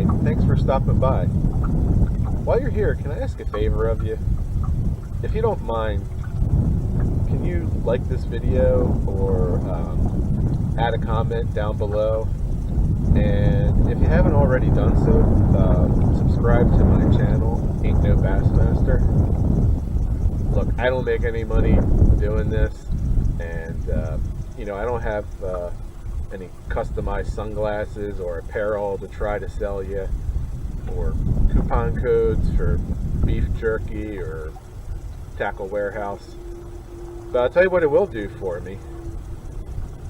Hey, thanks for stopping by. While you're here, can I ask a favor of you? If you don't mind, can you like this video or add a comment down below? And if you haven't already done so, subscribe to my channel, Ain't No Bassmaster. Look, I don't make any money doing this, and I don't have any customized sunglasses or apparel to try to sell you, or coupon codes for beef jerky or Tackle Warehouse. But I'll tell you what it will do for me.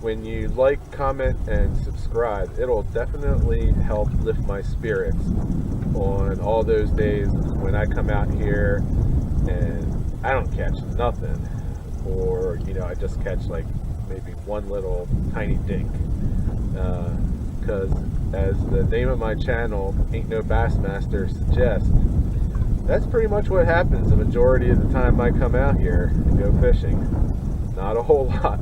When you like, comment, and subscribe, it'll definitely help lift my spirits on all those days when I come out here and I don't catch nothing, or I just catch like maybe one little tiny dink. Because as the name of my channel, Ain't No Bassmaster, suggests, that's pretty much what happens the majority of the time I come out here and go fishing. Not a whole lot.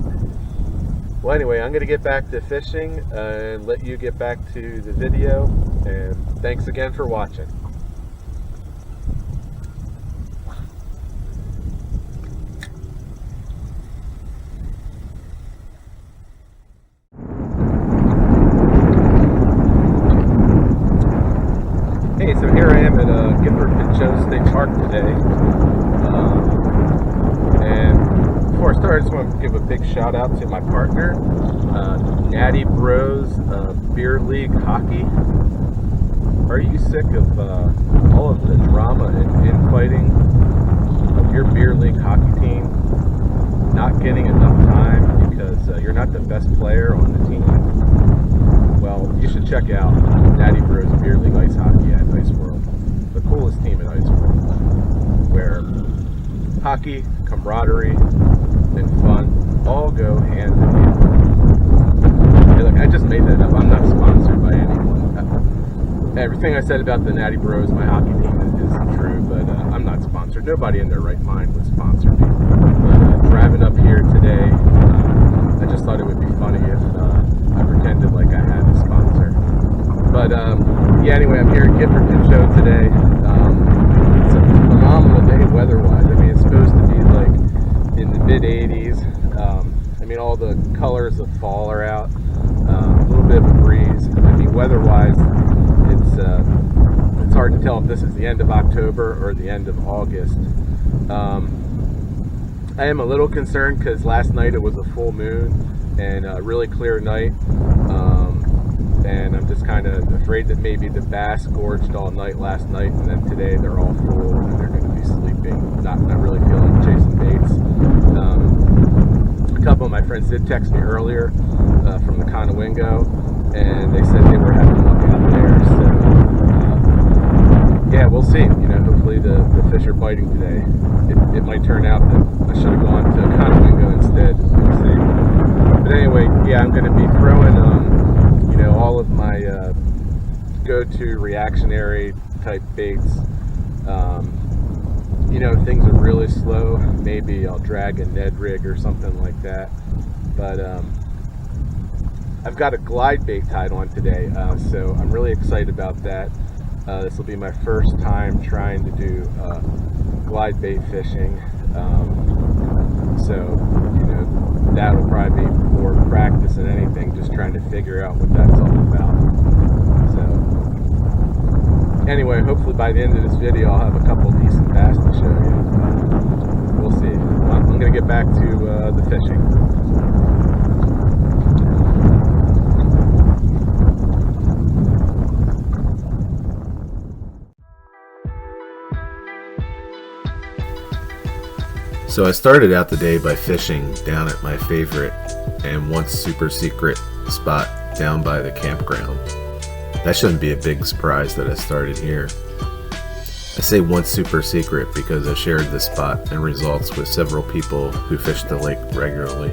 Well, anyway, I'm going to get back to fishing and let you get back to the video, and thanks again for watching. Hey, so here I am at Gifford Pinchot State Park today, and before I start, I just want to give a big shout out to my partner, Natty Bros Beer League Hockey. Are you sick of all of the drama and infighting of your beer league hockey team not getting enough time because you're not the best player on the team? Well, you should check out Natty Bros Beer League Ice Hockey at Ice World, the coolest team at Ice World, where hockey, camaraderie, and fun all go hand in hand. Hey, look, I just made that up. I'm not sponsored by anyone. Everything I said about the Natty Bros, my hockey team, is true, but I'm not sponsored. Nobody in their right mind would sponsor me. But driving up here today, I just thought it would be funny if I pretended like I had a sponsor. But yeah, anyway, I'm here at Gifford Pinchot today. It's a phenomenal day weather-wise. I mean, it's supposed to be like in the mid-80s. I mean, all the colors of fall are out. A little bit of a breeze. I mean, weather-wise, it's hard to tell if this is the end of October or the end of August. I am a little concerned because last night it was a full moon and a really clear night. And I'm just kind of afraid that maybe the bass gorged all night last night, and then today they're all full and they're going to be sleeping. Not really feeling chasing baits. A couple of my friends did text me earlier from the Conowingo, and they said they were having luck out there. So yeah, we'll see. Hopefully the fish are biting today. It might turn out that I should have gone to Conowingo instead. We'll see. But anyway, yeah, I'm going to be throwing all of my go-to reactionary type baits. If things are really slow, maybe I'll drag a Ned rig or something like that. But I've got a glide bait tied on today, so I'm really excited about that. This will be my first time trying to do glide bait fishing. So that'll probably be more practice than anything, just trying to figure out what that's all about. So anyway, hopefully by the end of this video I'll have a couple decent bass to show you. We'll see. I'm going to get back to the fishing. So I started out the day by fishing down at my favorite and once super secret spot down by the campground. That shouldn't be a big surprise that I started here. I say once super secret because I shared this spot and results with several people who fish the lake regularly.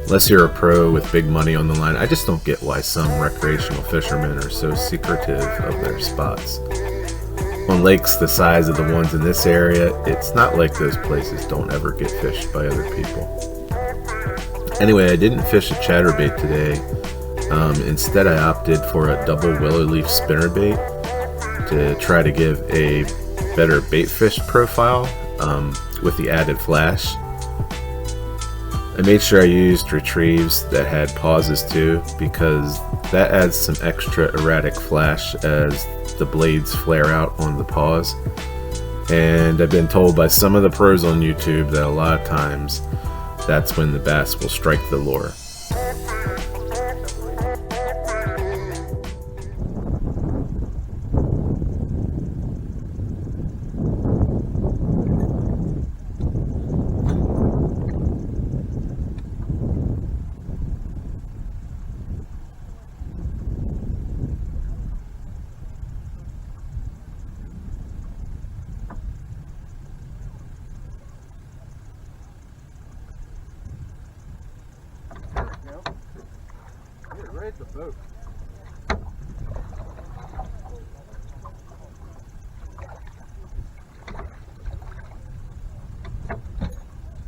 Unless you're a pro with big money on the line, I just don't get why some recreational fishermen are so secretive of their spots. On lakes the size of the ones in this area, it's not like those places don't ever get fished by other people. Anyway, I didn't fish a chatterbait today, Instead I opted for a double willow leaf spinnerbait to try to give a better bait fish profile with the added flash. I made sure I used retrieves that had pauses too, because that adds some extra erratic flash as the blades flare out on the pause. And I've been told by some of the pros on YouTube that a lot of times that's when the bass will strike the lure. The boat.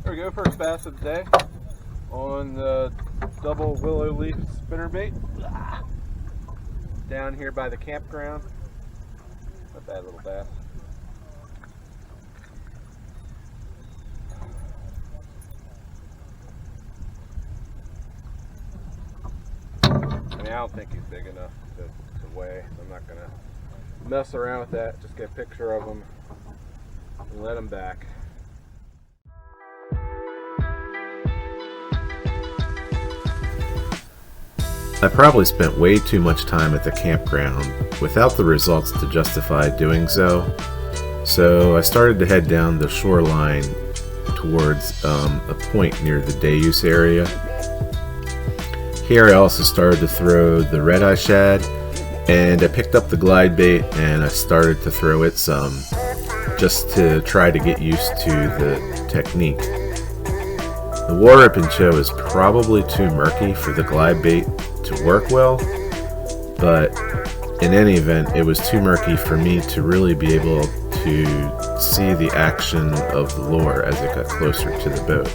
There we go, first bass of the day on the double willow leaf spinnerbait down here by the campground. Not bad little bass. I don't think he's big enough to weigh, so I'm not going to mess around with that. Just get a picture of him and let him back. I probably spent way too much time at the campground without the results to justify doing so, so I started to head down the shoreline towards a point near the day use area. Here I also started to throw the red-eye shad, and I picked up the glide bait and I started to throw it some just to try to get used to the technique. The water at Pinchot is probably too murky for the glide bait to work well, but in any event it was too murky for me to really be able to see the action of the lure as it got closer to the boat.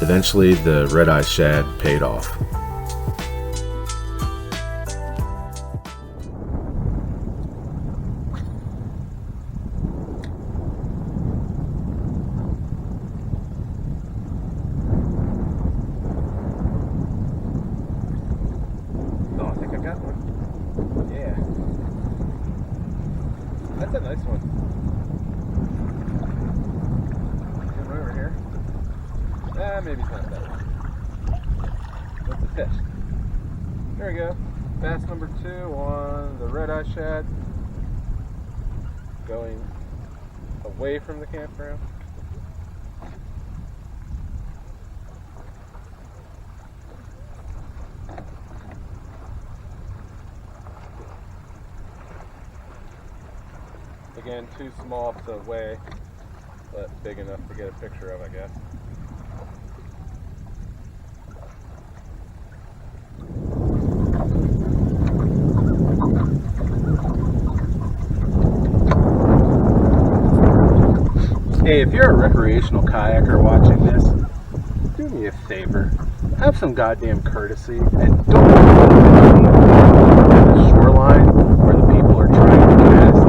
Eventually, the red-eye shad paid off. Oh, I think I got one. Yeah. That's a nice one. Come over here. Maybe it's not that one. That's a fish. There we go. Bass number 2 on the red-eye shad. Going away from the campground. Again, too small to weigh, but big enough to get a picture of, I guess. Hey, if you're a recreational kayaker watching this, do me a favor. Have some goddamn courtesy and don't at the shoreline where the people are trying to cast.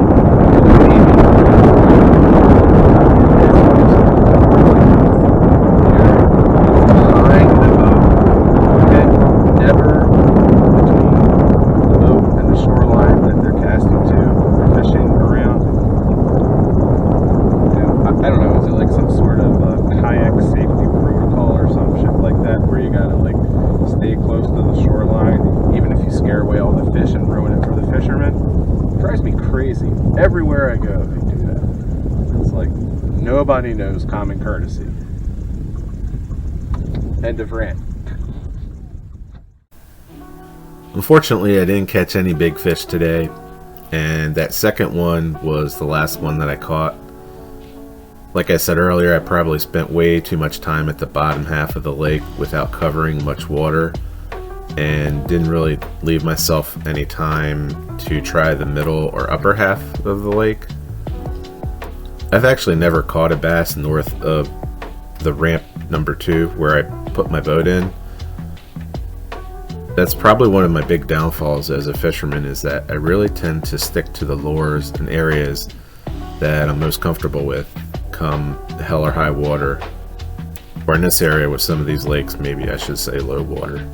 Everywhere I go, they do that. It's like nobody knows common courtesy. End of rant. Unfortunately, I didn't catch any big fish today, and that second one was the last one that I caught. Like I said earlier, I probably spent way too much time at the bottom half of the lake without covering much water, and didn't really leave myself any time to try the middle or upper half of the lake. I've actually never caught a bass north of the ramp number 2 where I put my boat in, That's probably one of my big downfalls as a fisherman, is that I really tend to stick to the lures and areas that I'm most comfortable with come hell or high water. Or in this area with some of these lakes, maybe I should say low water.